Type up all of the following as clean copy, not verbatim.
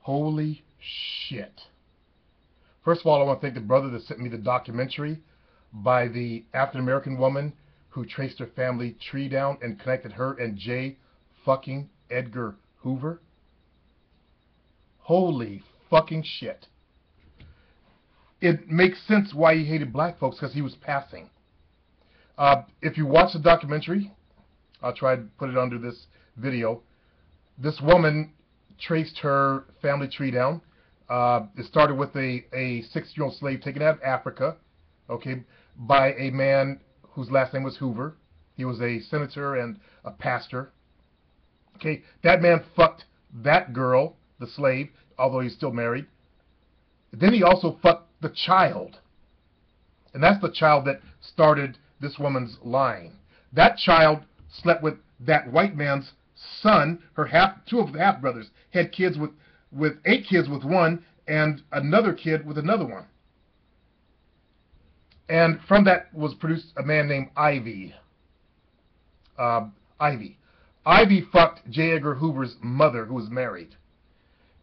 Holy shit. First of all, I want to thank the brother that sent me the documentary by the African American woman who traced her family tree down and connected her and J. fucking Edgar Hoover. Holy fucking shit. It makes sense why he hated black folks, because he was passing. If you watch the documentary, I'll try to put it under this video. This woman traced her family tree down. It started with a 6-year-old slave taken out of Africa, okay, by a man whose last name was Hoover. He was a senator and a pastor. Okay, that man fucked that girl, the slave, although he's still married. Then he also fucked the child. And that's the child that started this woman's line. That child slept with that white man's son. Two of the half brothers had kids with 8 kids with one, and another kid with another one. And from that was produced a man named Ivy. Ivy fucked J. Edgar Hoover's mother, who was married.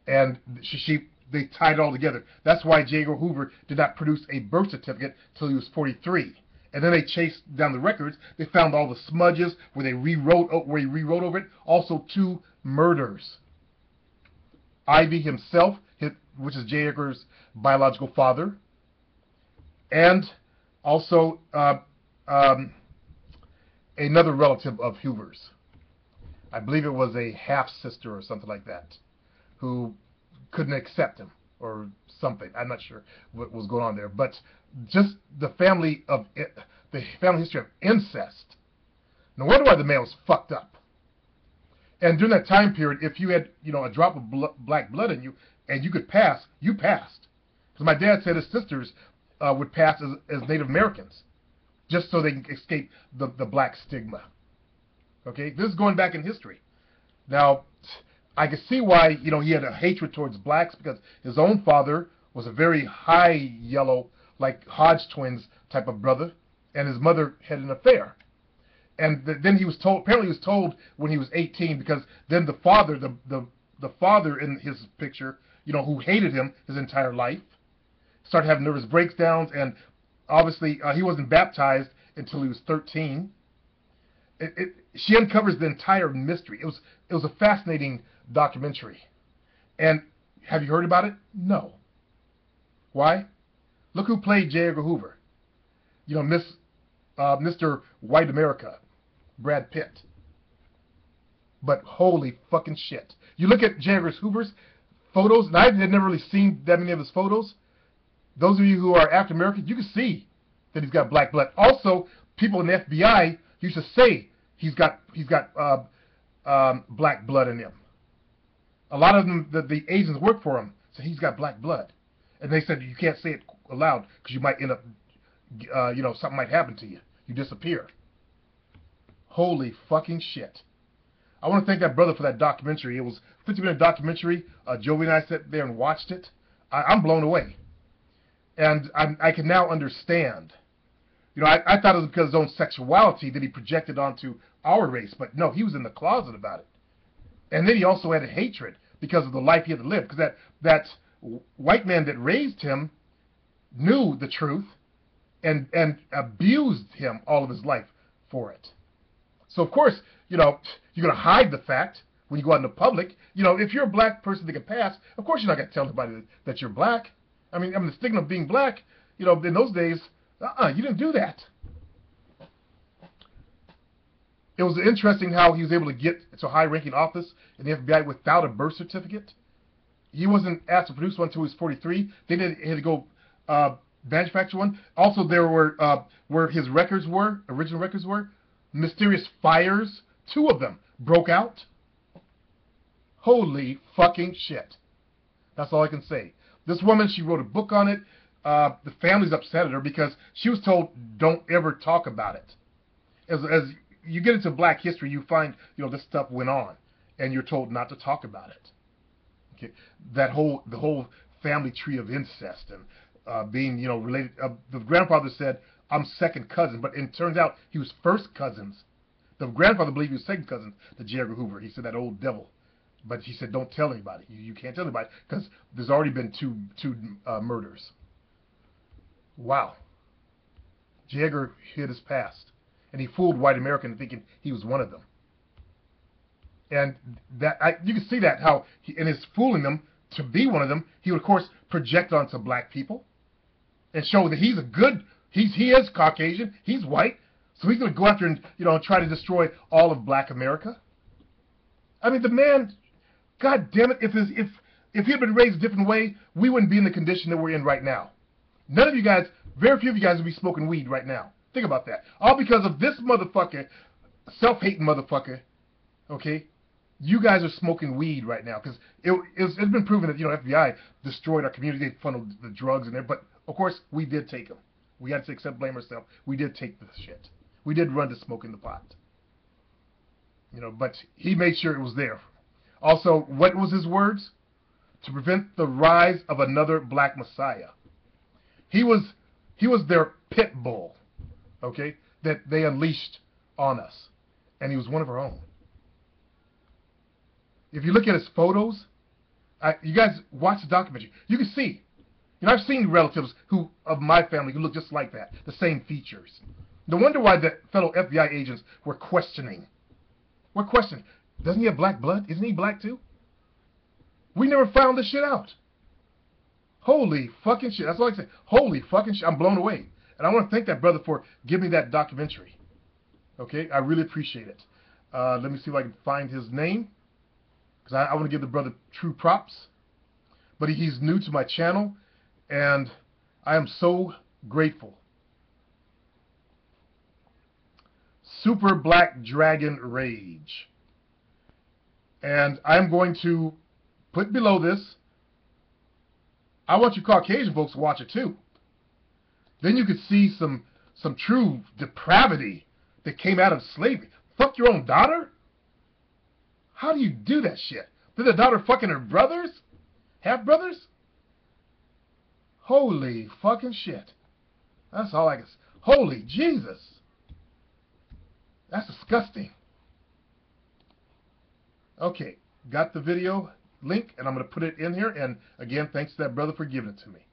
And they tied it all together. That's why J. Edgar Hoover did not produce a birth certificate till he was 43. And then they chased down the records. They found all the smudges where he rewrote over it. Also 2 murders. Ivy himself, which is J. Edgar's biological father, and also another relative of Hoover's. I believe it was a half-sister or something like that, who couldn't accept him or something. I'm not sure what was going on there, but just the family history of incest. No wonder why the man was fucked up. And during that time period, if you had, a drop of black blood in you and you could pass, you passed. Because my dad said his sisters would pass as Native Americans, just so they can escape the black stigma. Okay, this is going back in history. Now, I can see why, he had a hatred towards blacks, because his own father was a very high yellow, like Hodge twins type of brother, and his mother had an affair. And then he was told, apparently he was told when he was 18, because then the father, the father in his picture, who hated him his entire life, started having nervous breakdowns, and obviously he wasn't baptized until he was 13. She uncovers the entire mystery. It was a fascinating documentary. And have you heard about it? No. Why? Look who played J. Edgar Hoover. Mr. White America, Brad Pitt. But holy fucking shit. You look at J. Edgar Hoover's photos, and I had never really seen that many of his photos. Those of you who are African American, you can see that he's got black blood. Also, people in the FBI used to say he's got black blood in him. A lot of them, the agents work for him, so he's got black blood. And they said you can't say it aloud because you might end up, something might happen to you. You disappear. Holy fucking shit. I want to thank that brother for that documentary. It was a 50-minute documentary. Joey and I sat there and watched it. I'm blown away. And I can now understand. I thought it was because of his own sexuality that he projected onto our race. But no, he was in the closet about it. And then he also had a hatred because of the life he had to live. Because that white man that raised him knew the truth and abused him all of his life for it. So, of course, you're going to hide the fact when you go out in the public. If you're a black person that can pass, of course you're not going to tell anybody that you're black. I mean, the stigma of being black, in those days, you didn't do that. It was interesting how he was able to get to a high-ranking office in the FBI without a birth certificate. He wasn't asked to produce one until he was 43. They had to go manufacture one. Also, there were, where his records were, original records were, mysterious fires. 2 of them broke out. Holy fucking shit. That's all I can say. This woman, she wrote a book on it. The family's upset at her because she was told, don't ever talk about it. As you get into black history, you find, this stuff went on, and you're told not to talk about it. Okay, the whole family tree of incest and being, related. The grandfather said, I'm second cousin, but it turns out he was first cousins. The grandfather believed he was second cousin to J. Edgar Hoover. He said that old devil But he said, don't tell anybody. You can't tell anybody because there's already been two murders. Wow. J. Edgar hid his past, and he fooled white America into thinking he was one of them. And that you can see that how in his fooling them to be one of them, he would of course project onto black people and show that he's a good. He is Caucasian. He's white, so he's going to go after and try to destroy all of black America. I mean, the man, God damn it! If he had been raised a different way, we wouldn't be in the condition that we're in right now. None of you guys, very few of you guys would be smoking weed right now. Think about that. All because of this motherfucker, self-hating motherfucker, okay? You guys are smoking weed right now because it's been proven that, FBI destroyed our community. They funneled the drugs in there. But, of course, we did take them. We had to accept blame ourselves. We did take the shit. We did run to smoking the pot. But he made sure it was there. Also, what was his words? To prevent the rise of another black messiah. He was their pit bull, okay, that they unleashed on us. And he was one of our own. If you look at his photos, you guys watch the documentary, you can see. I've seen relatives of my family who look just like that, the same features. No wonder why the fellow FBI agents were questioning. Doesn't he have black blood? Isn't he black too? We never found this shit out. Holy fucking shit. That's all I can say. Holy fucking shit. I'm blown away. And I want to thank that brother for giving me that documentary. Okay? I really appreciate it. Let me see if I can find his name, because I want to give the brother true props. But he's new to my channel, and I am so grateful. Super Black Dragon Rage. And I'm going to put below this, I want you Caucasian folks to watch it too. Then you could see some true depravity that came out of slavery. Fuck your own daughter? How do you do that shit? Did the daughter fucking her brothers? Half-brothers? Holy fucking shit. That's all I can say. Holy Jesus. That's disgusting. Okay, got the video link, and I'm going to put it in here. And again, thanks to that brother for giving it to me.